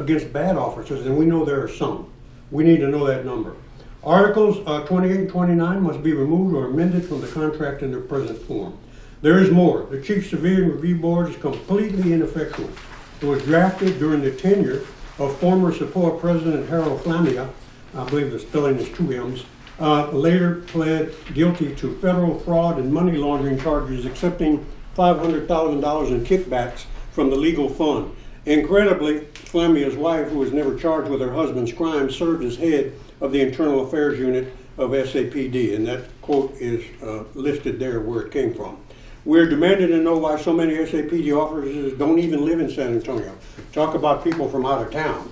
against bad officers, and we know there are some. We need to know that number. Articles 28 and 29 must be removed or amended from the contract in their present form. There is more. The Chief Civilian Review Board is completely ineffectual. It was drafted during the tenure of former SAPOA President Harold Flamia. I believe the spelling is two M's. Later pled guilty to federal fraud and money laundering charges, accepting $500,000 in kickbacks from the legal fund. Incredibly, Flamia's wife, who was never charged with her husband's crime, served as head of the Internal Affairs Unit of SAPD, and that quote is listed there where it came from. We're demanding to know why so many SAPD officers don't even live in San Antonio. Talk about people from out of town.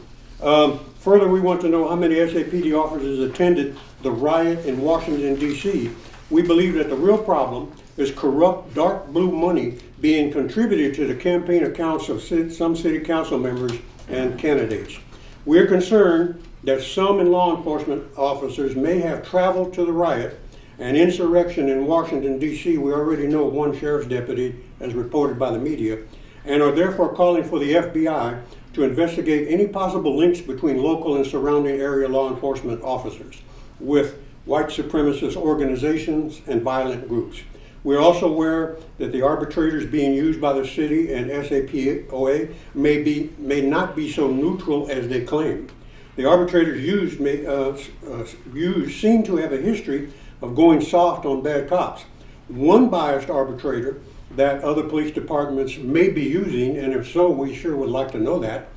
Further, we want to know how many SAPD officers attended the riot in Washington, D.C. We believe that the real problem is corrupt dark blue money being contributed to the campaign accounts of some city council members and candidates. We're concerned that some law enforcement officers may have traveled to the riot and insurrection in Washington, D.C. We already know one sheriff's deputy, as reported by the media, and are therefore calling for the FBI to investigate any possible links between local and surrounding area law enforcement officers with white supremacist organizations and violent groups. We're also aware that the arbitrators being used by the city and SAPOA may not be so neutral as they claim. The arbitrators used seem to have a history of going soft on bad cops. One biased arbitrator that other police departments may be using, and if so, we sure would like to know that,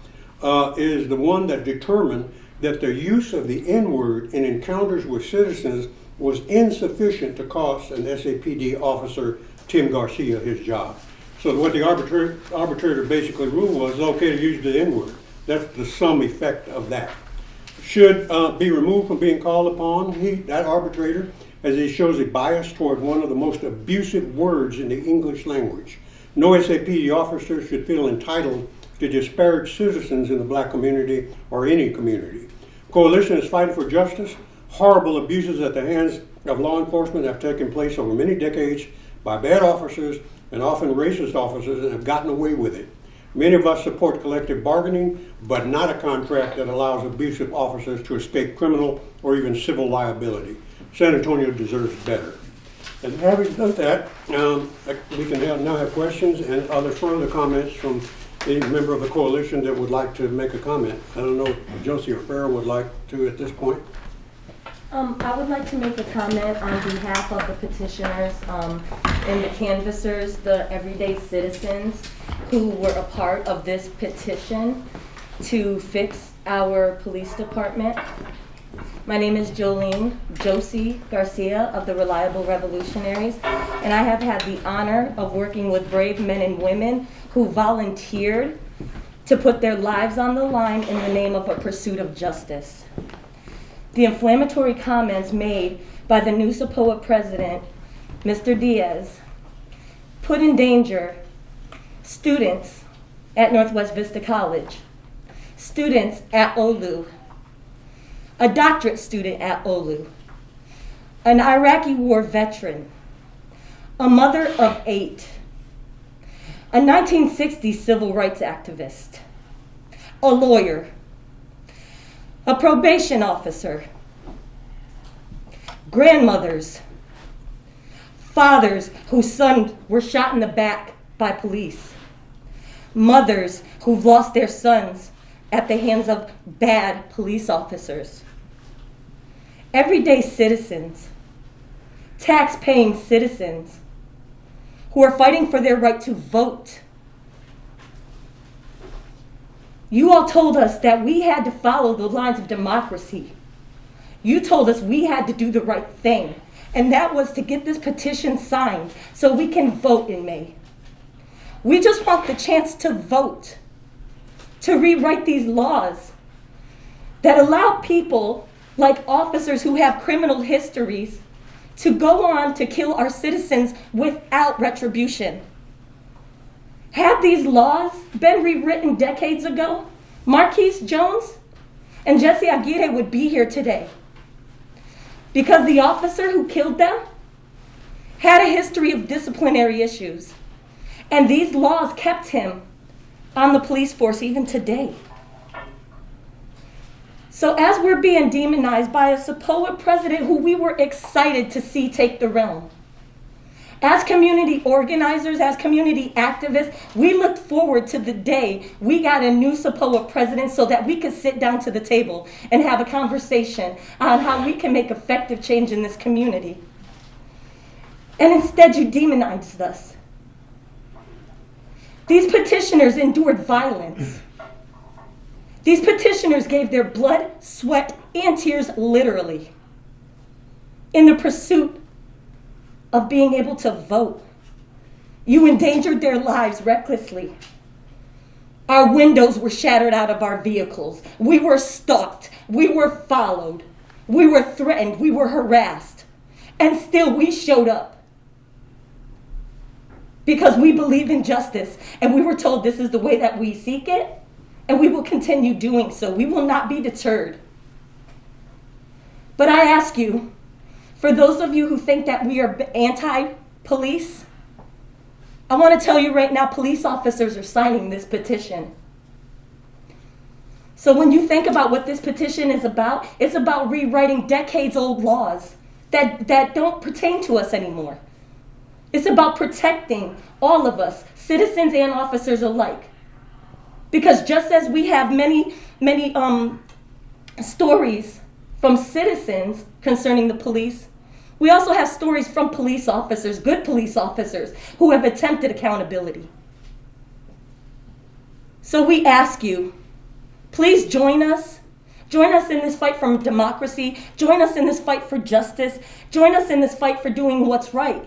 is the one that determined that the use of the N-word in encounters with citizens was insufficient to cost an SAPD officer, Tim Garcia, his job. So what the arbitrator basically ruled was okay to use the N-word. That's the sum effect of that. Should be removed from being called upon. That arbitrator, as he shows a bias toward one of the most abusive words in the English language. No SAPD officer should feel entitled to disparage citizens in the black community or any community. Coalition is fighting for justice. Horrible abuses at the hands of law enforcement have taken place over many decades by bad officers and often racist officers and have gotten away with it. Many of us support collective bargaining, but not a contract that allows abusive officers to escape criminal or even civil liability. San Antonio deserves better. And having done that, we can now have questions and other further comments from any member of the coalition that would like to make a comment. I don't know if Josie or Farrah would like to at this point. I would like to make a comment on behalf of the petitioners and the canvassers, the everyday citizens who were a part of this petition to fix our police department. My name is Josie Garcia of the Reliable Revolutionaries, and I have had the honor of working with brave men and women who volunteered to put their lives on the line in the name of a pursuit of justice. The inflammatory comments made by the new SAPOA president, Mr. Diaz, put in danger students at Northwest Vista College, students at OLU, a doctorate student at OLU, an Iraqi war veteran, a mother of 8, a 1960s civil rights activist, a lawyer, a probation officer, grandmothers, fathers whose sons were shot in the back by police, mothers who've lost their sons at the hands of bad police officers, everyday citizens, tax-paying citizens who are fighting for their right to vote. You all told us that we had to follow the lines of democracy. You told us we had to do the right thing, and that was to get this petition signed so we can vote in May. We just want the chance to vote, to rewrite these laws that allow people like officers who have criminal histories to go on to kill our citizens without retribution. Had these laws been rewritten decades ago, Marquise Jones and Jesse Aguirre would be here today. Because the officer who killed them had a history of disciplinary issues. And these laws kept him on the police force even today. So as we're being demonized by a SAPOA president who we were excited to see take the realm, as community organizers, as community activists, we looked forward to the day we got a new SAPOA president so that we could sit down to the table and have a conversation on how we can make effective change in this community. And instead you demonized us. These petitioners endured violence. These petitioners gave their blood, sweat, and tears literally in the pursuit of being able to vote. You endangered their lives recklessly. Our windows were shattered out of our vehicles. We were stalked. We were followed. We were threatened. We were harassed. And still we showed up. Because we believe in justice. And we were told this is the way that we seek it. And we will continue doing so. We will not be deterred. But I ask you, for those of you who think that we are anti-police, I want to tell you right now, police officers are signing this petition. So when you think about what this petition is about, it's about rewriting decades-old laws that don't pertain to us anymore. It's about protecting all of us, citizens and officers alike. Because just as we have many stories from citizens concerning the police, we also have stories from police officers, good police officers, who have attempted accountability. So we ask you, please join us. Join us in this fight for democracy. Join us in this fight for justice. Join us in this fight for doing what's right.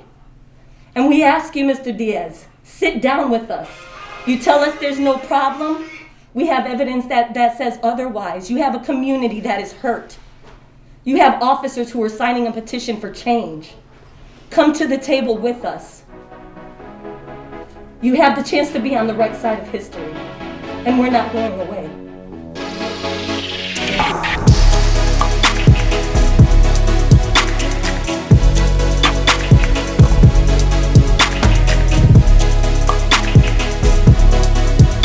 And we ask you, Mr. Diaz, sit down with us. You tell us there's no problem. We have evidence that says otherwise. You have a community that is hurt. You have officers who are signing a petition for change. Come to the table with us. You have the chance to be on the right side of history, and we're not going away.